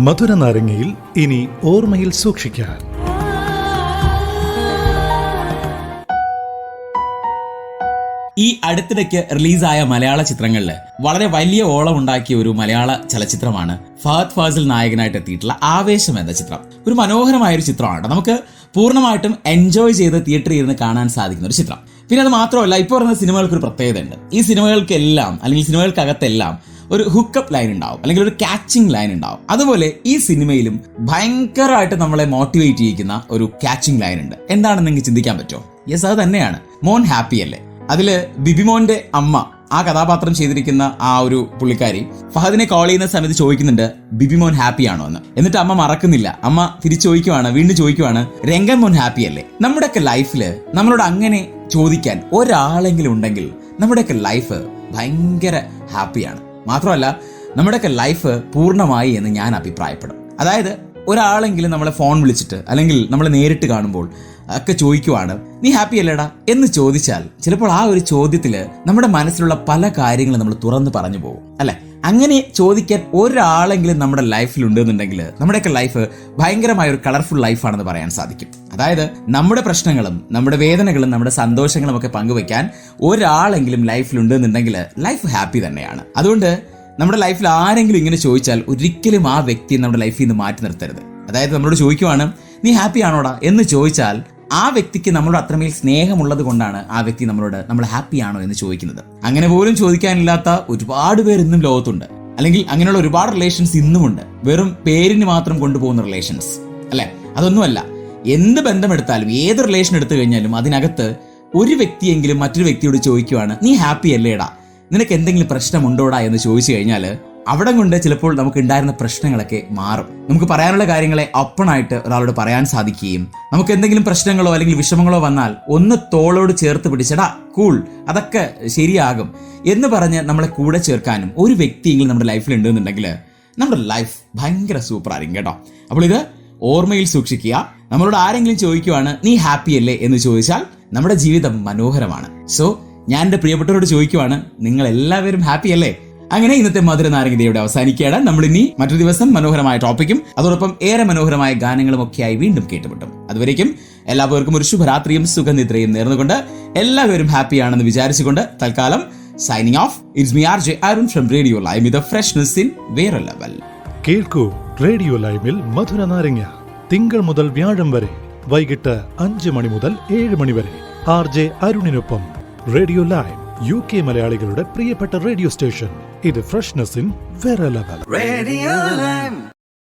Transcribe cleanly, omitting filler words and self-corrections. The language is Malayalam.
മധുര നാരങ്ങയിൽ ഇനി ഓർമ്മയിൽ സൂക്ഷിക്കാൻ. ഈ അടുത്തിടയ്ക്ക് റിലീസായ മലയാള ചിത്രങ്ങളിൽ വളരെ വലിയ ഓളം ഉണ്ടാക്കിയ ഒരു മലയാള ചലച്ചിത്രമാണ് ഫഹദ് ഫാസിൽ നായകനായിട്ട് എത്തിയിട്ടുള്ള ആവേശം എന്ന ചിത്രം. ഒരു മനോഹരമായ ഒരു ചിത്രമാണ്. നമുക്ക് പൂർണ്ണമായിട്ടും എൻജോയ് ചെയ്ത് തിയേറ്ററിൽ ഇരുന്ന് കാണാൻ സാധിക്കുന്ന ഒരു ചിത്രം. പിന്നെ അത് മാത്രമല്ല, ഇപ്പോൾ പറയുന്ന സിനിമകൾക്ക് ഒരു പ്രത്യേകതയുണ്ട്. ഈ സിനിമകൾക്കെല്ലാം അല്ലെങ്കിൽ സിനിമകൾക്കകത്തെല്ലാം ഒരു ഹുക്കപ്പ് ലൈൻ ഉണ്ടാവും, അല്ലെങ്കിൽ ഒരു കാച്ചിങ് ലൈൻ ഉണ്ടാവും. അതുപോലെ ഈ സിനിമയിലും ഭയങ്കരമായിട്ട് നമ്മളെ മോട്ടിവേറ്റ് ചെയ്യിക്കുന്ന ഒരു കാച്ചിങ് ലൈൻ ഉണ്ട്. എന്താണെന്ന് നിങ്ങൾക്ക് ചിന്തിക്കാൻ പറ്റുമോ? യെസ്, അത് തന്നെയാണ് മോൻ ഹാപ്പി അല്ലേ. അതില് ബിബിമോന്റെ അമ്മ, ആ കഥാപാത്രം ചെയ്തിരിക്കുന്ന ആ ഒരു പുള്ളിക്കാരി ഫഹദിനെ കോൾ ചെയ്യുന്ന സമയത്ത് ചോദിക്കുന്നുണ്ട് ബിബിമോൻ ഹാപ്പി ആണോ എന്ന്. എന്നിട്ട് അമ്മ മറക്കുന്നില്ല. അമ്മ വീണ്ടും ചോദിക്കുവാണ് രംഗൻ മോൻ ഹാപ്പി അല്ലേ. നമ്മുടെയൊക്കെ ലൈഫില് നമ്മളോട് അങ്ങനെ ചോദിക്കാൻ ഒരാളെങ്കിലും ഉണ്ടെങ്കിൽ നമ്മുടെയൊക്കെ ലൈഫ് ഭയങ്കര ഹാപ്പിയാണ്. മാത്രമല്ല, നമ്മുടെയൊക്കെ ലൈഫ് പൂർണ്ണമായി എന്ന് ഞാൻ അഭിപ്രായപ്പെടും. അതായത് ഒരാളെങ്കിലും നമ്മളെ ഫോൺ വിളിച്ചിട്ട് അല്ലെങ്കിൽ നമ്മളെ നേരിട്ട് കാണുമ്പോൾ ഒക്കെ ചോദിക്കുവാണ് നീ ഹാപ്പി അല്ലേടാ എന്ന് ചോദിച്ചാൽ ചിലപ്പോൾ ആ ഒരു ചോദ്യത്തില് നമ്മുടെ മനസ്സിലുള്ള പല കാര്യങ്ങളും നമ്മൾ തുറന്ന് പറഞ്ഞു പോകും, അല്ലെ? അങ്ങനെ ചോദിക്കാൻ ഒരാളെങ്കിലും നമ്മുടെ ലൈഫിൽ ഉണ്ടെന്നുണ്ടെങ്കിൽ നമ്മുടെയൊക്കെ ലൈഫ് ഭയങ്കരമായ ഒരു കളർഫുൾ ലൈഫാണെന്ന് പറയാൻ സാധിക്കും. അതായത് നമ്മുടെ പ്രശ്നങ്ങളും നമ്മുടെ വേദനകളും നമ്മുടെ സന്തോഷങ്ങളും ഒക്കെ പങ്കുവെക്കാൻ ഒരാളെങ്കിലും ലൈഫിൽ ഉണ്ടെന്നുണ്ടെങ്കിൽ ലൈഫ് ഹാപ്പി തന്നെയാണ്. അതുകൊണ്ട് നമ്മുടെ ലൈഫിൽ ആരെങ്കിലും ഇങ്ങനെ ചോദിച്ചാൽ ഒരിക്കലും ആ വ്യക്തിയെ നമ്മുടെ ലൈഫിൽ നിന്ന് മാറ്റി നിർത്തരുത്. അതായത് നമ്മളോട് ചോദിക്കുവാണ് നീ ഹാപ്പി ആണോടാ എന്ന് ചോദിച്ചാൽ ആ വ്യക്തിക്ക് നമ്മളോട് അത്രമേൽ സ്നേഹമുള്ളത് കൊണ്ടാണ് ആ വ്യക്തി നമ്മളോട് നമ്മൾ ഹാപ്പി ആണോ എന്ന് ചോദിക്കുന്നത്. അങ്ങനെ പോലും ചോദിക്കാനില്ലാത്ത ഒരുപാട് പേർ ഇന്നും ലോകത്തുണ്ട്, അല്ലെങ്കിൽ അങ്ങനെയുള്ള ഒരുപാട് റിലേഷൻസ് ഇന്നുമുണ്ട്. വെറും പേരിന് മാത്രം കൊണ്ടുപോകുന്ന റിലേഷൻസ്, അല്ലെ? അതൊന്നുമല്ല. എന്ത് ബന്ധമെടുത്താലും, ഏത് റിലേഷൻ എടുത്തു കഴിഞ്ഞാലും അതിനകത്ത് ഒരു വ്യക്തിയെങ്കിലും മറ്റൊരു വ്യക്തിയോട് ചോദിക്കുവാണ് നീ ഹാപ്പി അല്ലേടാ, നിനക്ക് എന്തെങ്കിലും പ്രശ്നമുണ്ടോടാ എന്ന് ചോദിച്ചു കഴിഞ്ഞാൽ അവിടെ കൊണ്ട് ചിലപ്പോൾ നമുക്ക് ഉണ്ടായിരുന്ന പ്രശ്നങ്ങളൊക്കെ മാറും. നമുക്ക് പറയാനുള്ള കാര്യങ്ങളെ ഓപ്പണായിട്ട് ഒരാളോട് പറയാൻ സാധിക്കുകയും നമുക്ക് എന്തെങ്കിലും പ്രശ്നങ്ങളോ അല്ലെങ്കിൽ വിഷമങ്ങളോ വന്നാൽ ഒന്ന് തോളോട് ചേർത്ത് പിടിച്ചടാ കൂൾ, അതൊക്കെ ശരിയാകും എന്ന് പറഞ്ഞ് നമ്മളെ കൂടെ ചേർക്കാനും ഒരു വ്യക്തിയെങ്കിലും നമ്മുടെ ലൈഫിൽ ഉണ്ടെന്നുണ്ടെങ്കിൽ നമ്മുടെ ലൈഫ് ഭയങ്കര സൂപ്പർ ആയിരിക്കും കേട്ടോ. അപ്പോൾ ഇത് ഓർമ്മയിൽ സൂക്ഷിക്കുക. നമ്മളോട് ആരെങ്കിലും ചോദിക്കുവാണ് നീ ഹാപ്പി അല്ലേ എന്ന് ചോദിച്ചാൽ നമ്മുടെ ജീവിതം മനോഹരമാണ്. സോ ഞാൻ എൻ്റെ പ്രിയപ്പെട്ടവരോട് ചോദിക്കുവാണ് നിങ്ങൾ എല്ലാവരും ഹാപ്പി അല്ലേ? അങ്ങനെ ഇന്നത്തെ മധുര നാരങ്ങതയോടെ അവസാനിക്കുകയാണ്. നമ്മൾ ഇനി മറ്റൊരു ദിവസം മനോഹരമായ ടോപ്പിക്കും അതോടൊപ്പം ഏറെ മനോഹരമായ ഗാനങ്ങളും ഒക്കെയായി വീണ്ടും കേട്ടുമുട്ടും. അതുവരേക്കും എല്ലാവർക്കും ഒരു ശുഭരാത്രിയും സുഖനിദ്രയും നേർന്നുകൊണ്ട് എല്ലാവരും ഹാപ്പിയാണെന്ന് വിചാരിച്ചുകൊണ്ട് തൽക്കാലം signing off. It's me RJ Arun from radio live with freshness in വേറെ ലെവൽ. കേൾക്കൂ റേഡിയോ ലൈവിൽ മധുര നാരങ്ങ തിങ്കൾ മുതൽ വ്യാഴം വരെ വൈകിട്ട് 5 മണി മുതൽ 7 മണി വരെ RJ അരുണിനൊപ്പം. റേഡിയോ ലൈവ് UK മലയാളികളുടെ പ്രിയപ്പെട്ട റേഡിയോ സ്റ്റേഷൻ. ഇത് ഫ്രഷ്നെസ് ഇൻ വേറെ ലെവൽ.